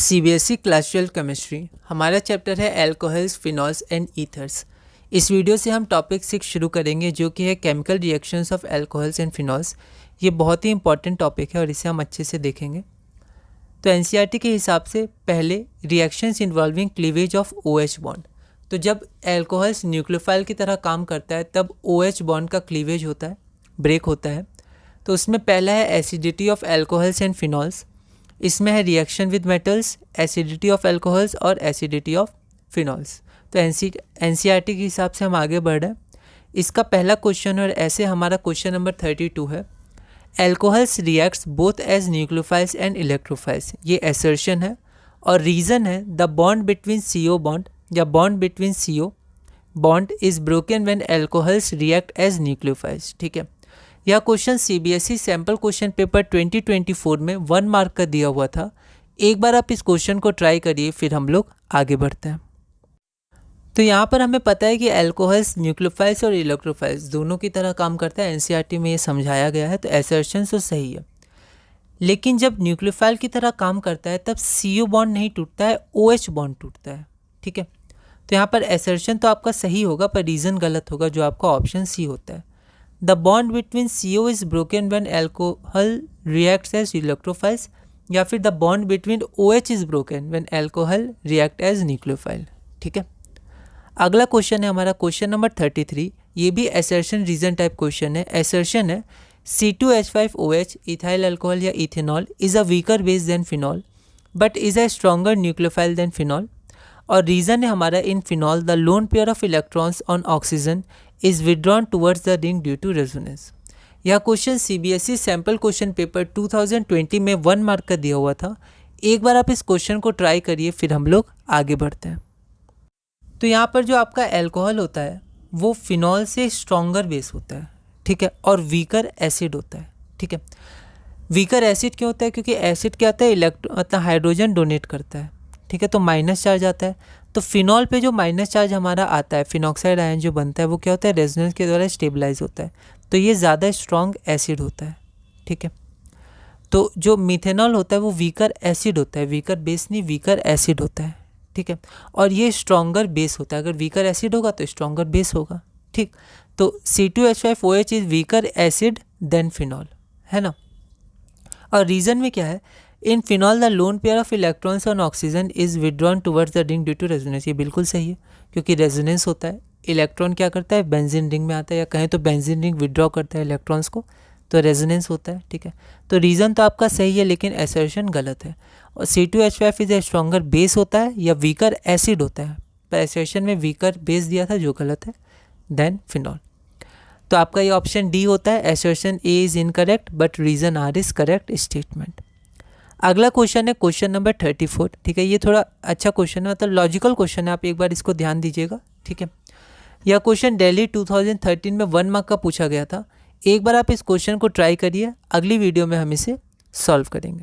CBSE class 12 chemistry हमारा chapter है alcohols, phenols and ethers. इस वीडियो से हम टॉपिक 6 शुरू करेंगे जो कि है chemical reactions of alcohols and phenols. ये बहुत ही इंपॉर्टेंट टॉपिक है और इसे हम अच्छे से देखेंगे। तो एनसीईआरटी के हिसाब से पहले reactions involving cleavage of OH bond. तो जब एल्कोहल्स न्यूक्लियोफाइल की तरह काम करता है तब OH बॉन्ड का क्लीवेज होता है, ब्रेक होता है। तो उसमें पहला है acidity of alcohols and phenols. इसमें है reaction with metals, acidity of alcohols और एसिडिटी ऑफ फिनॉल्स। तो एनसीईआरटी के हिसाब से हम आगे बढ़ रहे हैं। इसका पहला क्वेश्चन और ऐसे हमारा क्वेश्चन नंबर 32 है, alcohols reacts both as nucleophiles and electrophiles. ये असर्शन है और रीज़न है the bond between CO bond या bond between CO bond is broken when alcohols react as nucleophiles. ठीक है, यह question CBSE sample question paper 2024 में 1 मार्क का दिया हुआ था। एक बार आप इस क्वेश्चन को ट्राई करिए, फिर हम लोग आगे बढ़ते हैं। तो यहाँ पर हमें पता है कि एल्कोहल्स न्यूक्लियोफाइल्स और इलेक्ट्रोफाइल्स दोनों की तरह काम करता है। एनसीईआरटी में ये समझाया गया है, तो असर्शन तो सही है। लेकिन जब न्यूक्लियोफाइल की तरह काम करता है तब CO बॉन्ड नहीं टूटता है, OH बॉन्ड टूटता है। ठीक है, तो यहाँ पर असर्शन तो आपका सही होगा पर रीज़न गलत होगा, जो आपका ऑप्शन C होता है। The bond between CO is broken when alcohol reacts as electrophiles, या फिर the bond between OH is broken when alcohol react as nucleophile। ठीक है, अगला क्वेश्चन है हमारा क्वेश्चन नंबर 33। ये भी असर्शन रीजन टाइप क्वेश्चन है। असर्शन है C2H5OH इथाइल अल्कोहल या ethanol is a weaker base than phenol but is a stronger nucleophile than phenol. और रीज़न है हमारा in phenol the lone pair of electrons on oxygen is withdrawn towards the ring due to resonance. यह question CBSE sample question paper 2020 में 1 mark का दिया हुआ था। एक बार आप इस क्वेश्चन को ट्राई करिए, फिर हम लोग आगे बढ़ते हैं। तो यहाँ पर जो आपका एल्कोहल होता है वो फिनॉल से स्ट्रॉन्गर बेस होता है। ठीक है, और वीकर एसिड होता है। ठीक है, वीकर एसिड क्यों होता है? क्योंकि एसिड क्या होता है, हाइड्रोजन डोनेट करता है। ठीक है, तो माइनस चार्ज आता है। तो फिनॉल पे जो माइनस चार्ज हमारा आता है, फिनॉक्साइड आयन जो बनता है, वो क्या होता है, रेजोनेंस के द्वारा स्टेबलाइज होता है। तो ये ज़्यादा स्ट्रॉन्ग एसिड होता है। ठीक है, तो जो मिथेनॉल होता है वो वीकर एसिड होता है, वीकर बेस नहीं, वीकर एसिड होता है। ठीक है, और ये स्ट्रॉन्गर बेस होता है। अगर वीकर एसिड होगा तो स्ट्रॉन्गर बेस होगा। ठीक, तो C2H5OH is weaker acid than phenol, है ना। और रीज़न में क्या है, in phenol the lone pair of electrons on oxygen is withdrawn towards the ring due to resonance. ये बिल्कुल सही है, क्योंकि रेजोनेंस होता है, इलेक्ट्रॉन क्या करता है, बेंजीन रिंग में आता है, या कहें तो बेंजीन रिंग विड्रॉ करता है इलेक्ट्रॉन्स को, तो रेजोनेंस होता है। ठीक है, तो रीज़न तो आपका सही है लेकिन असर्शन गलत है। और C2H5 is a stronger base होता है या वीकर एसिड होता है, पर असर्शन में वीकर बेस दिया था जो गलत है, देन फिनॉल। तो आपका ये ऑप्शन डी होता है, assertion A is incorrect but reason R is correct statement. अगला क्वेश्चन है क्वेश्चन नंबर 34। ठीक है, ये थोड़ा अच्छा क्वेश्चन है, मतलब लॉजिकल क्वेश्चन है, आप एक बार इसको ध्यान दीजिएगा। ठीक है, यह क्वेश्चन दिल्ली 2013 में 1 मार्क का पूछा गया था। एक बार आप इस क्वेश्चन को ट्राई करिए, अगली वीडियो में हम इसे सॉल्व करेंगे।